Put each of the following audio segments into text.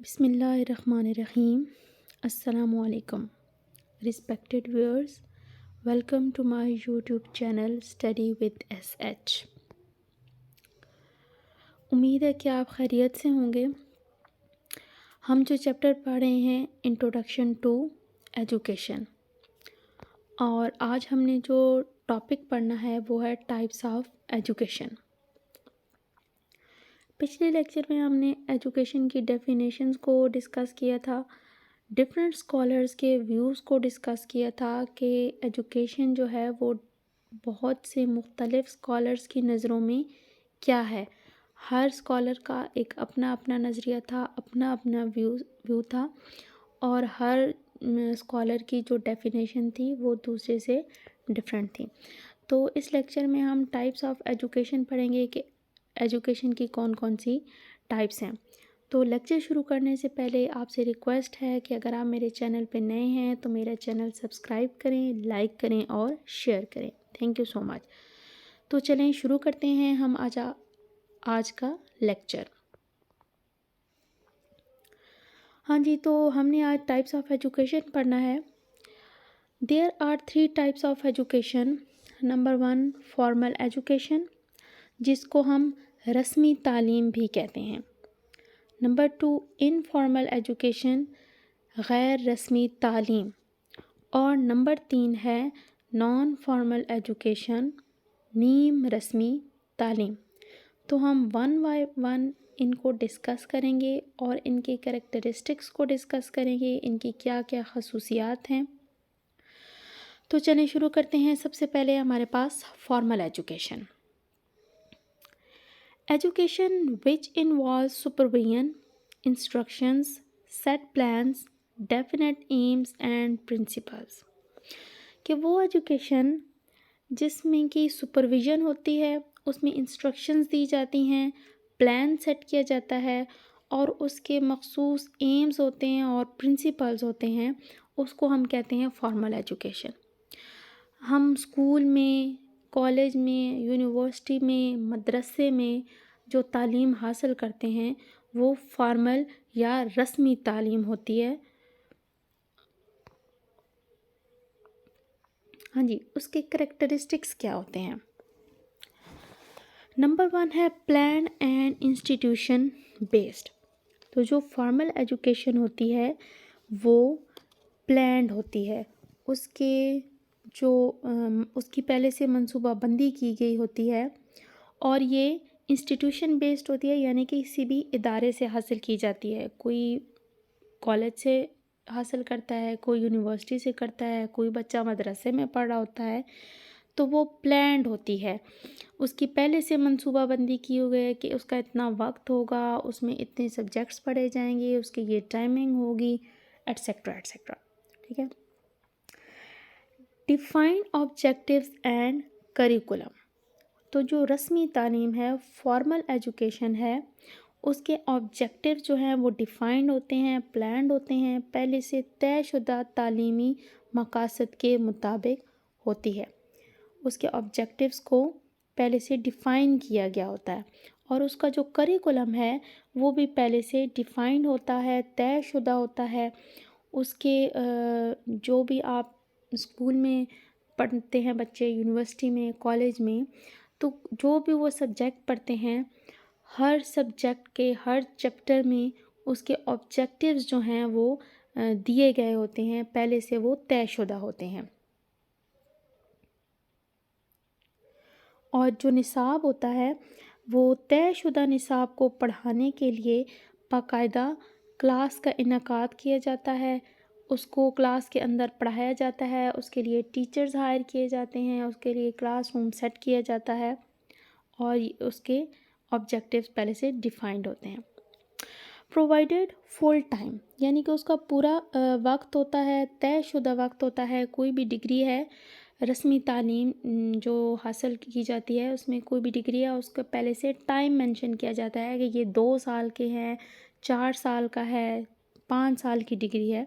بسم اللہ الرحمن الرحیم. السلام علیکم. Respected viewers, welcome to my YouTube channel Study with SH. امید ہے کہ آپ خیریت سے ہوں گے. ہم جو چیپٹر پڑھ رہے ہیں انٹروڈکشن ٹو ایجوکیشن، اور آج ہم نے جو ٹاپک پڑھنا ہے وہ ہے ٹائپس آف ایجوکیشن. پچھلے لیکچر میں ہم نے ایجوکیشن کی ڈیفینیشنز کو ڈسکس کیا تھا، ڈفرینٹ اسکالرس کے ویوز کو ڈسکس کیا تھا کہ ایجوکیشن جو ہے وہ بہت سے مختلف اسکالرس کی نظروں میں کیا ہے. ہر اسکالر کا ایک اپنا اپنا نظریہ تھا، اپنا اپنا ویو تھا، اور ہر اسکالر کی جو ڈیفینیشن تھی وہ دوسرے سے ڈفرینٹ تھی. تو اس لیکچر میں ہم ٹائپس آف ایجوکیشن پڑھیں گے کہ ایجوکیشن کی کون کون سی ٹائپس ہیں. تو لیکچر شروع کرنے سے پہلے آپ سے ریکویسٹ ہے کہ اگر آپ میرے چینل پہ نئے ہیں تو میرا چینل سبسکرائب کریں، لائک کریں اور شیئر کریں. تھینک یو سو مچ. تو چلیں شروع کرتے ہیں ہم آج کا لیکچر. ہاں جی، تو ہم نے آج ٹائپس آف ایجوکیشن پڑھنا ہے. There are 3 types of education. Number 1 formal education, جس کو ہم رسمی تعلیم بھی کہتے ہیں. نمبر 2 انفارمل ایجوکیشن، غیر رسمی تعلیم. اور نمبر 3 ہے نان فارمل ایجوکیشن، نیم رسمی تعلیم. تو ہم ون بائی ون ان کو ڈسکس کریں گے اور ان کے کریکٹرسٹکس کو ڈسکس کریں گے، ان کی کیا کیا خصوصیات ہیں. تو چلیں شروع کرتے ہیں. سب سے پہلے ہمارے پاس formal education. Education which involves supervision, instructions, set plans, definite aims and principles. کہ وہ ایجوکیشن جس میں کی سپرویژن ہوتی ہے، اس میں انسٹرکشنز دی جاتی ہیں، پلان سیٹ کیا جاتا ہے اور اس کے مخصوص ایمز ہوتے ہیں اور پرنسپلز ہوتے ہیں، اس کو ہم کہتے ہیں فارمل ایجوکیشن. ہم اسکول میں، کالج میں، یونیورسٹی میں، مدرسے میں جو تعلیم حاصل کرتے ہیں وہ فارمل یا رسمی تعلیم ہوتی ہے. ہاں جی، اس کے کریکٹرسٹکس کیا ہوتے ہیں؟ نمبر 1 ہے پلان اینڈ انسٹیٹیوشن بیسڈ. تو جو فارمل ایجوکیشن ہوتی ہے وہ پلانڈ ہوتی ہے، اس کی پہلے سے منصوبہ بندی کی گئی ہوتی ہے، اور یہ انسٹیٹیوشن بیسڈ ہوتی ہے، یعنی کہ کسی بھی ادارے سے حاصل کی جاتی ہے. کوئی کالج سے حاصل کرتا ہے، کوئی یونیورسٹی سے کرتا ہے، کوئی بچہ مدرسے میں پڑھ رہا ہوتا ہے، تو وہ پلانڈ ہوتی ہے. اس کی پہلے سے منصوبہ بندی کی ہوئی ہے کہ اس کا اتنا وقت ہوگا، اس میں اتنے سبجیکٹس پڑھے جائیں گے، اس کی یہ ٹائمنگ ہوگی، ایٹسیکٹرا ایٹسیکٹرا. ٹھیک ہے. Defined objectives and curriculum. تو جو رسمی تعلیم ہے، فارمل ایجوکیشن ہے، اس کے آبجیکٹیو جو ہیں وہ ڈیفائنڈ ہوتے ہیں، پلانڈ ہوتے ہیں، پہلے سے طے شدہ تعلیمی مقاصد کے مطابق ہوتی ہے. اس کے آبجیکٹیوز کو پہلے سے ڈیفائن کیا گیا ہوتا ہے، اور اس کا جو کریکولم ہے وہ بھی پہلے سے ڈیفائنڈ ہوتا ہے، طے شدہ ہوتا ہے. اس کے جو بھی آپ اسکول میں پڑھتے ہیں بچے، یونیورسٹی میں، کالج میں، تو جو بھی وہ سبجیکٹ پڑھتے ہیں، ہر سبجیکٹ کے ہر چیپٹر میں اس کے آبجیکٹیوز جو ہیں وہ دیے گئے ہوتے ہیں، پہلے سے وہ طے شدہ ہوتے ہیں. اور جو نصاب ہوتا ہے وہ طے شدہ نصاب کو پڑھانے کے لیے باقاعدہ کلاس کا انعقاد کیا جاتا ہے، اس کو کلاس کے اندر پڑھایا جاتا ہے، اس کے لیے ٹیچرز ہائر کیے جاتے ہیں، اس کے لیے کلاس روم سیٹ کیا جاتا ہے، اور اس کے آبجیکٹیوز پہلے سے ڈیفائنڈ ہوتے ہیں. پرووائڈیڈ فل ٹائم، یعنی کہ اس کا پورا وقت ہوتا ہے، طے شدہ وقت ہوتا ہے. کوئی بھی ڈگری ہے، رسمی تعلیم جو حاصل کی جاتی ہے، اس میں کوئی بھی ڈگری ہے، اس کا پہلے سے ٹائم مینشن کیا جاتا ہے کہ یہ 2 سال کے ہیں، 4 سال کا ہے، 5 سال کی ڈگری ہے،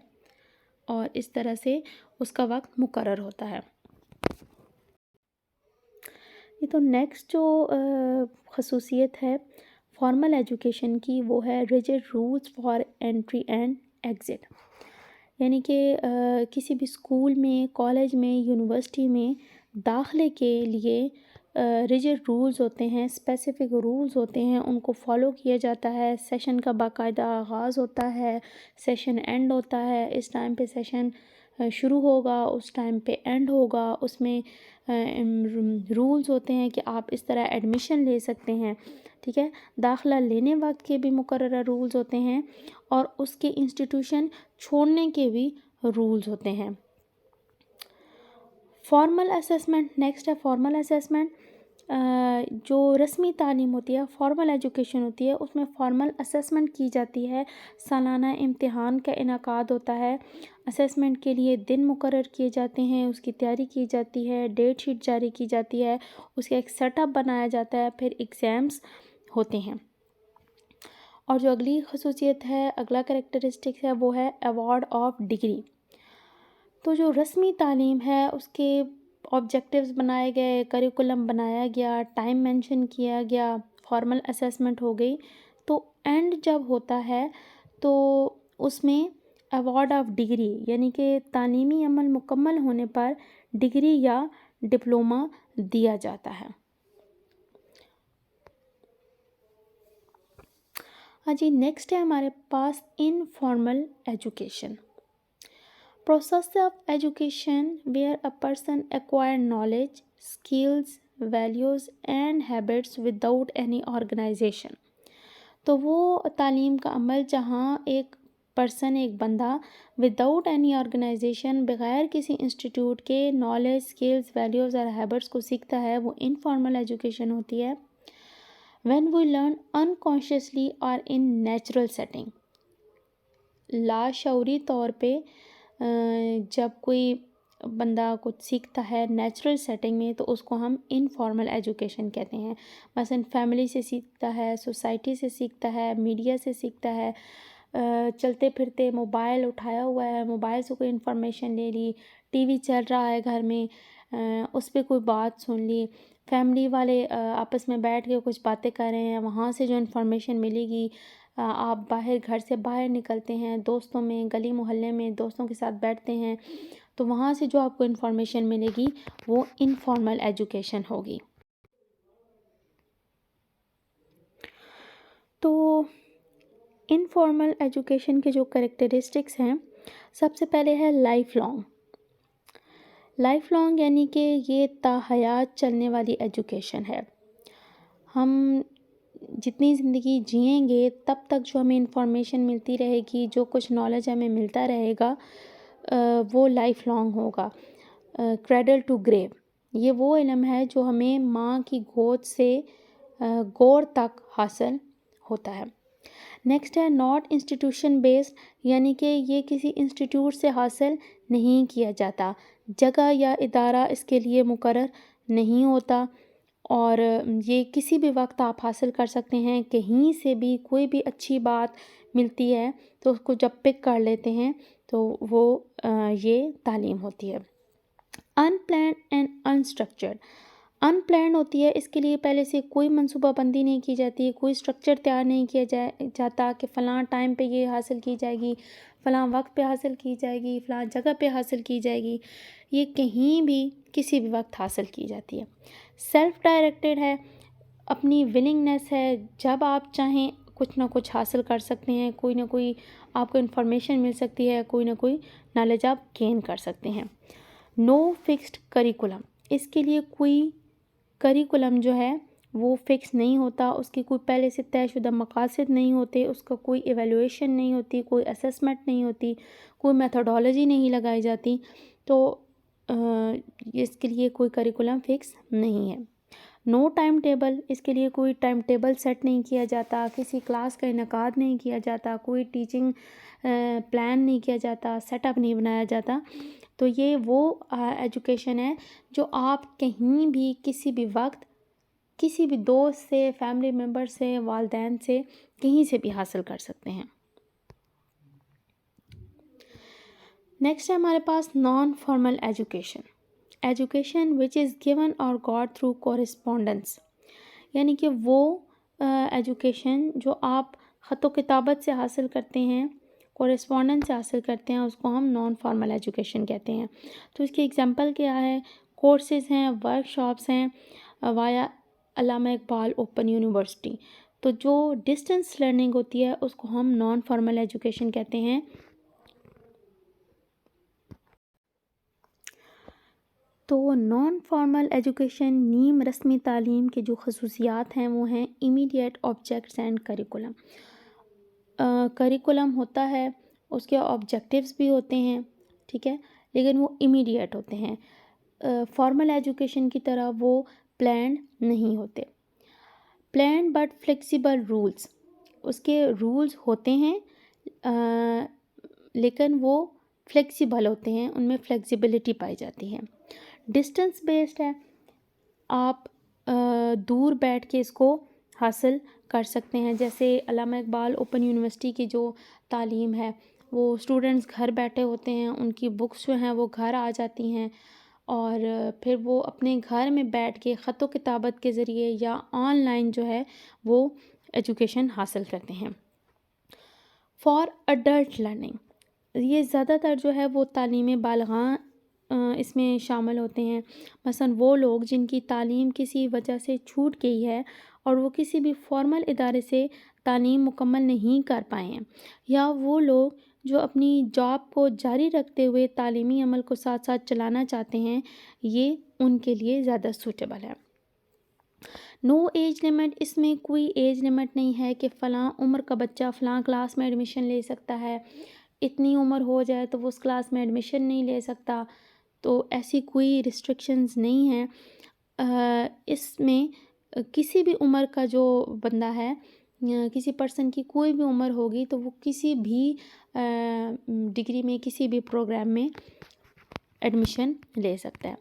اور اس طرح سے اس کا وقت مقرر ہوتا ہے. یہ تو نیکسٹ جو خصوصیت ہے فارمل ایجوکیشن کی وہ ہے rigid rules for entry and exit, یعنی کہ کسی بھی اسکول میں، کالج میں، یونیورسٹی میں داخلے کے لیے ریجڈ رولز ہوتے ہیں، اسپیسیفک رولز ہوتے ہیں، ان کو فالو کیا جاتا ہے. سیشن کا باقاعدہ آغاز ہوتا ہے، سیشن اینڈ ہوتا ہے، اس ٹائم پہ سیشن شروع ہوگا، اس ٹائم پہ اینڈ ہوگا. اس میں رولز ہوتے ہیں کہ آپ اس طرح ایڈمیشن لے سکتے ہیں، ٹھیک ہے. داخلہ لینے وقت کے بھی مقررہ رولز ہوتے ہیں اور اس کے انسٹیٹیوشن چھوڑنے کے بھی رولز ہوتے ہیں. فارمل اسیسمنٹ نیکسٹ ہے. فارمل اسیسمنٹ جو رسمی تعلیم ہوتی ہے، فارمل ایجوکیشن ہوتی ہے، اس میں فارمل اسیسمنٹ کی جاتی ہے. سالانہ امتحان کا انعقاد ہوتا ہے. اسیسمنٹ کے لیے دن مقرر کیے جاتے ہیں، اس کی تیاری کی جاتی ہے، ڈیٹ شیٹ جاری کی جاتی ہے، اس کا ایک سیٹ اپ بنایا جاتا ہے، پھر ایگزامس ہوتے ہیں. اور جو اگلی خصوصیت ہے، اگلا کریکٹرسٹکس ہے، وہ ہے ایوارڈ آف ڈگری. تو جو رسمی تعلیم ہے اس کے آبجیکٹیوز بنائے گئے، کریکولم بنایا گیا، ٹائم مینشن کیا گیا، فارمل اسیسمنٹ ہو گئی. تو اینڈ جب ہوتا ہے تو اس میں ایوارڈ آف ڈگری، یعنی کہ تعلیمی عمل مکمل ہونے پر ڈگری یا ڈپلومہ دیا جاتا ہے. ہاں جی، نیکسٹ ہے ہمارے پاس informal education. Process of education where a person acquire knowledge, skills, values and habits without any organization. تو وہ تعلیم کا عمل جہاں ایک ایک بندہ وداؤٹ اینی آرگنائزیشن، بغیر کسی انسٹیٹیوٹ کے نالج، اسکلز، ویلیوز اور ہیبٹس کو سیکھتا ہے، وہ انفارمل ایجوکیشن ہوتی ہے. when we learn unconsciously or in natural setting، لاشعوری طور پہ جب کوئی بندہ کچھ سیکھتا ہے نیچرل سیٹنگ میں تو اس کو ہم انفارمل ایجوکیشن کہتے ہیں. مثلا فیملی سے سیکھتا ہے، سوسائٹی سے سیکھتا ہے، میڈیا سے سیکھتا ہے، چلتے پھرتے موبائل اٹھایا ہوا ہے، موبائل سے کوئی انفارمیشن لے لی، ٹی وی چل رہا ہے گھر میں، اس پہ کوئی بات سن لی، فیملی والے آپس میں بیٹھ کے کچھ باتیں کر رہے ہیں، وہاں سے جو انفارمیشن ملے گی. آپ گھر سے باہر نکلتے ہیں، دوستوں میں، گلی محلے میں دوستوں کے ساتھ بیٹھتے ہیں، تو وہاں سے جو آپ کو انفارمیشن ملے گی وہ انفارمل ایجوکیشن ہوگی. تو انفارمل ایجوکیشن کے جو کریکٹرسٹکس ہیں، سب سے پہلے ہے لائف لانگ. لائف لانگ یعنی کہ یہ تا حیات چلنے والی ایجوکیشن ہے. ہم جتنی زندگی جئیں گے تب تک جو ہمیں انفارمیشن ملتی رہے گی، جو کچھ نالج ہمیں ملتا رہے گا، وہ لائف لانگ ہوگا. کریڈل ٹو گریو، یہ وہ علم ہے جو ہمیں ماں کی گود سے گور تک حاصل ہوتا ہے. نیکسٹ ہے ناٹ انسٹیٹیوشن بیسڈ، یعنی کہ یہ کسی انسٹیٹیوٹ سے حاصل نہیں کیا جاتا، جگہ یا ادارہ اس کے لیے مقرر نہیں ہوتا، اور یہ کسی بھی وقت آپ حاصل کر سکتے ہیں. کہیں سے بھی کوئی بھی اچھی بات ملتی ہے تو اس کو جب پک کر لیتے ہیں تو وہ یہ تعلیم ہوتی ہے. Unplanned and unstructured, unplanned ہوتی ہے، اس کے لیے پہلے سے کوئی منصوبہ بندی نہیں کی جاتی، کوئی اسٹرکچر تیار نہیں کیا جاتا کہ فلاں ٹائم پہ یہ حاصل کی جائے گی، فلاں وقت پہ حاصل کی جائے گی، فلاں جگہ پہ حاصل کی جائے گی. یہ کہیں بھی کسی بھی وقت حاصل کی جاتی ہے. سیلف ڈائریکٹڈ ہے، اپنی ولنگنیس ہے، جب آپ چاہیں کچھ نہ کچھ حاصل کر سکتے ہیں، کوئی نہ کوئی آپ کو انفارمیشن مل سکتی ہے، کوئی نہ کوئی نالج آپ گین کر سکتے ہیں. نو فکسڈ کریکولم، اس کے لیے کوئی کریکولم جو ہے وہ فکس نہیں ہوتا، اس کی کوئی پہلے سے طے شدہ مقاصد نہیں ہوتے، اس کا کوئی ایویلویشن نہیں ہوتی، کوئی اسیسمنٹ نہیں ہوتی، کوئی میتھڈالوجی نہیں لگائی جاتی. تو اس کے لیے کوئی کریکولم فکس نہیں ہے. نو ٹائم ٹیبل، اس کے لیے کوئی ٹائم ٹیبل سیٹ نہیں کیا جاتا، کسی کلاس کا انعقاد نہیں کیا جاتا، کوئی ٹیچنگ پلان نہیں کیا جاتا، سیٹ اپ نہیں بنایا جاتا. تو یہ وہ ایجوکیشن ہے جو آپ کہیں بھی کسی بھی وقت کسی بھی دوست سے، فیملی ممبر سے، والدین سے، کہیں سے بھی حاصل کر سکتے ہیں. نیکسٹ ہے ہمارے پاس non formal education. Education which is given or got through correspondence, یعنی کہ وہ ایجوکیشن جو آپ خط و کتابت سے حاصل کرتے ہیں، کورسپونڈنس سے حاصل کرتے ہیں، اس کو ہم نان فارمل ایجوکیشن کہتے ہیں. تو اس کی ایگزامپل کیا ہے؟ کورسز ہیں، ورک شاپس ہیں وایا علامہ اقبال اوپن یونیورسٹی. تو جو ڈسٹینس لرننگ ہوتی ہے اس کو ہم نان فارمل ایجوکیشن کہتے ہیں. تو نان فارمل ایجوکیشن نیم رسمی تعلیم کے جو خصوصیات ہیں وہ ہیں immediate objects and curriculum. Curriculum ہوتا ہے، اس کے آبجیکٹیوز بھی ہوتے ہیں، ٹھیک ہے، لیکن وہ امیڈیٹ ہوتے ہیں. فارمل ایجوکیشن کی طرح وہ پلانڈ نہیں ہوتے. پلانڈ بٹ فلیکسیبل رولز، اس کے رولز ہوتے ہیں لیکن وہ فلیکسیبل ہوتے ہیں، ان میں فلیکسیبلٹی پائی جاتی ہے. ڈسٹنس بیسڈ ہے، آپ دور بیٹھ کے اس کو حاصل کر سکتے ہیں. جیسے علامہ اقبال اوپن یونیورسٹی کی جو تعلیم ہے وہ اسٹوڈنٹس گھر بیٹھے ہوتے ہیں، ان کی بکس جو ہیں وہ گھر آ جاتی ہیں اور پھر وہ اپنے گھر میں بیٹھ کے خط و کتابت کے ذریعے یا آن لائن جو ہے وہ ایجوکیشن حاصل کرتے ہیں. فار اڈلٹ لرننگ، یہ زیادہ تر جو ہے وہ تعلیم بالغاں اس میں شامل ہوتے ہیں. مثلا وہ لوگ جن کی تعلیم کسی وجہ سے چھوٹ گئی ہے اور وہ کسی بھی فارمل ادارے سے تعلیم مکمل نہیں کر پائے ہیں، یا وہ لوگ جو اپنی جاب کو جاری رکھتے ہوئے تعلیمی عمل کو ساتھ ساتھ چلانا چاہتے ہیں، یہ ان کے لیے زیادہ سوٹیبل ہے. نو ایج لمٹ، اس میں کوئی ایج لمٹ نہیں ہے کہ فلاں عمر کا بچہ فلاں کلاس میں ایڈمیشن لے سکتا ہے، اتنی عمر ہو جائے تو وہ اس کلاس میں ایڈمیشن نہیں لے سکتا. تو ایسی کوئی ریسٹرکشنز نہیں ہیں. اس میں کسی بھی عمر کا جو بندہ ہے، کسی پرسن کی کوئی بھی عمر ہوگی تو وہ کسی بھی ڈگری میں کسی بھی پروگرام میں ایڈمیشن لے سکتا ہے.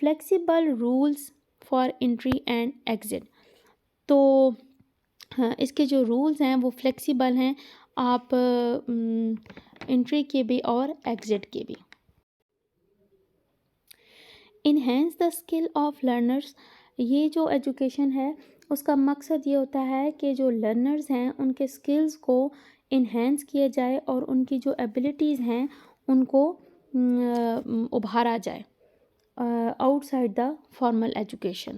Flexible rules for entry and exit, تو اس کے جو رولز ہیں وہ فلیکسیبل ہیں، آپ انٹری کے بھی اور ایگزٹ کے بھی. Enhance the skill of learners, یہ جو ایجوکیشن ہے اس کا مقصد یہ ہوتا ہے کہ جو لرنرز ہیں ان کے اسکلز کو انہینس کیا جائے اور ان کی جو ایبلٹیز ہیں ان کو ابھارا جائے out side the formal education.